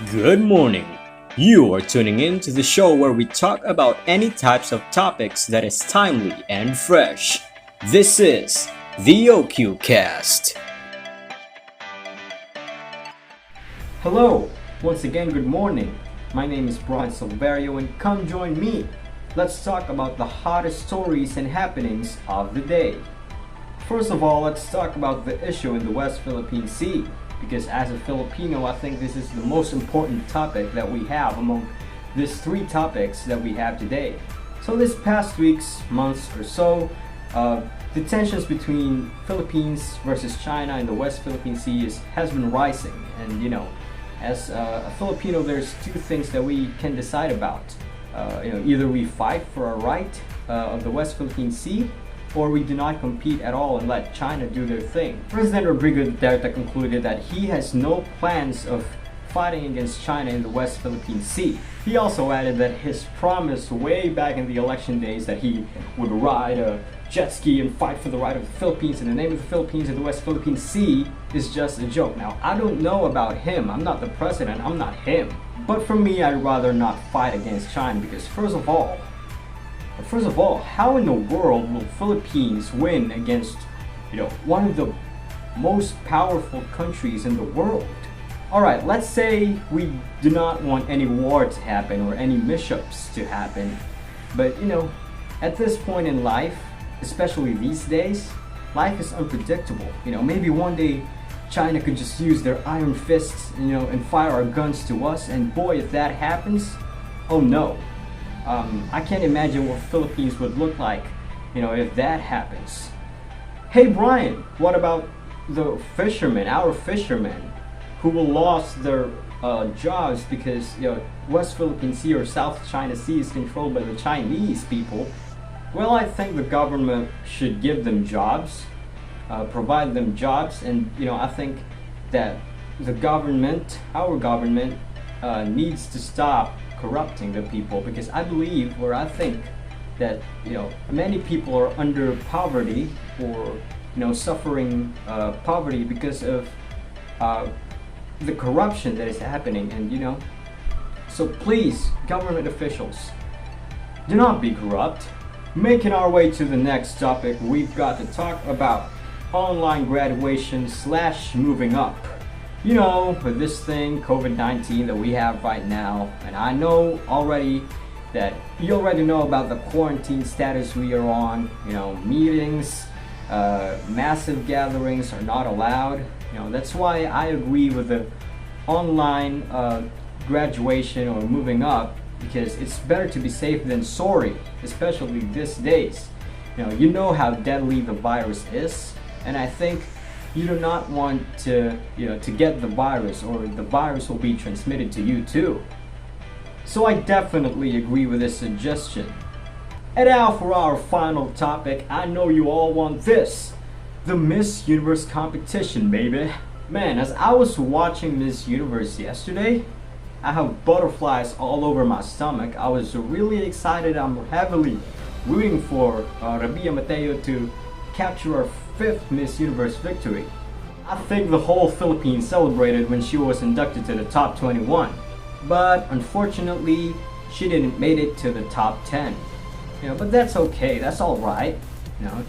Good morning. You are tuning in to the show where we talk about any types of topics that is timely and fresh. This is the OQ Cast. Hello, once again, good morning. My name is Brian Silverio, and come join me. Let's talk about the hottest stories and happenings of the day. First of all, let's talk about the issue in the West Philippine Sea, because as a Filipino, I think this is the most important topic that we have among these three topics that we have today. So this past weeks, months or so, the tensions between Philippines versus China in the West Philippine Sea has been rising. And as a Filipino, there's two things that we can decide about. Either we fight for our right of the West Philippine Sea, or we do not compete at all and let China do their thing. President Rodrigo Duterte concluded that he has no plans of fighting against China in the West Philippine Sea. He also added that his promise way back in the election days that he would ride a jet ski and fight for the right of the Philippines in the name of the Philippines in the West Philippine Sea is just a joke. Now, I don't know about him. I'm not the president. I'm not him. But for me, I'd rather not fight against China because first of all, how in the world will Philippines win against, one of the most powerful countries in the world? Alright, let's say we do not want any war to happen or any mishaps to happen. But, at this point in life, especially these days, life is unpredictable. Maybe one day China could just use their iron fists, and fire our guns to us. And boy, if that happens, oh no. I can't imagine what Philippines would look like, if that happens. Hey Brian, what about the fishermen, our fishermen, who will lost their jobs because West Philippine Sea or South China Sea is controlled by the Chinese people? Well, I think the government should give them jobs, provide them jobs, and I think that the government, our government, needs to stop corrupting the people, because I believe, or I think that many people are under poverty or suffering poverty because of the corruption that is happening. And so please, government officials, do not be corrupt. Making our way to the next topic, we've got to talk about online graduation / moving up. With this thing, COVID-19 that we have right now, and I know already that you already know about the quarantine status we are on. Meetings, massive gatherings are not allowed. That's why I agree with the online graduation or moving up, because it's better to be safe than sorry, especially these days. You know how deadly the virus is, and I think you do not want to get the virus, or the virus will be transmitted to you too. So I definitely agree with this suggestion. And now for our final topic, I know you all want this. The Miss Universe competition, baby. Man, as I was watching Miss Universe yesterday, I have butterflies all over my stomach. I was really excited. I'm heavily rooting for Rabia Mateo to capture our 5th Miss Universe victory. I think the whole Philippines celebrated when she was inducted to the top 21. But unfortunately, she didn't make it to the top 10. But that's okay, that's alright.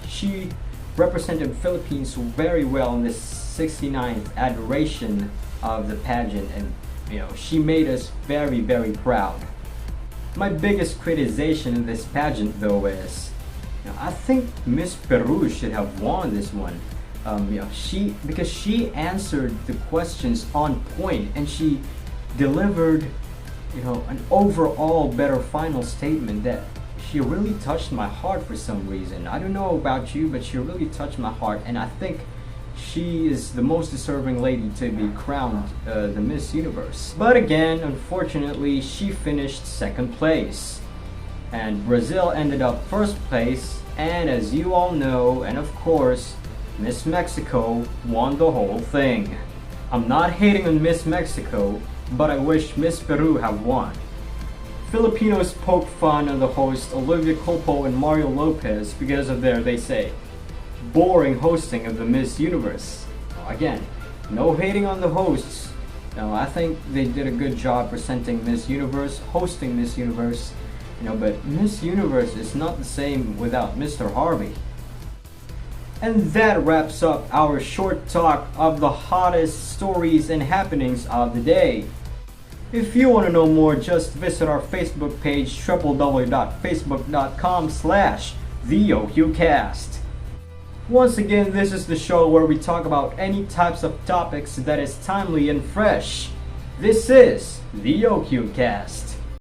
She represented Philippines very well in this 69th adoration of the pageant, and she made us very, very proud. My biggest criticization in this pageant though is, I think Miss Peru should have won this one. Because she answered the questions on point, and she delivered, an overall better final statement that she really touched my heart for some reason. I don't know about you, but she really touched my heart, and I think she is the most deserving lady to be crowned the Miss Universe. But again, unfortunately, she finished 2nd place. And Brazil ended up 1st place, and as you all know, and of course, Miss Mexico won the whole thing. I'm not hating on Miss Mexico, but I wish Miss Peru have won. Filipinos poke fun on the hosts Olivia Culpo and Mario Lopez because of their, they say, boring hosting of the Miss Universe. Again, no hating on the hosts, I think they did a good job presenting Miss Universe, hosting Miss Universe, but Miss Universe is not the same without Mr. Harvey. And that wraps up our short talk of the hottest stories and happenings of the day. If you want to know more, just visit our Facebook page www.facebook.com/TheOQcast. Once again, this is the show where we talk about any types of topics that is timely and fresh. This is the OQcast.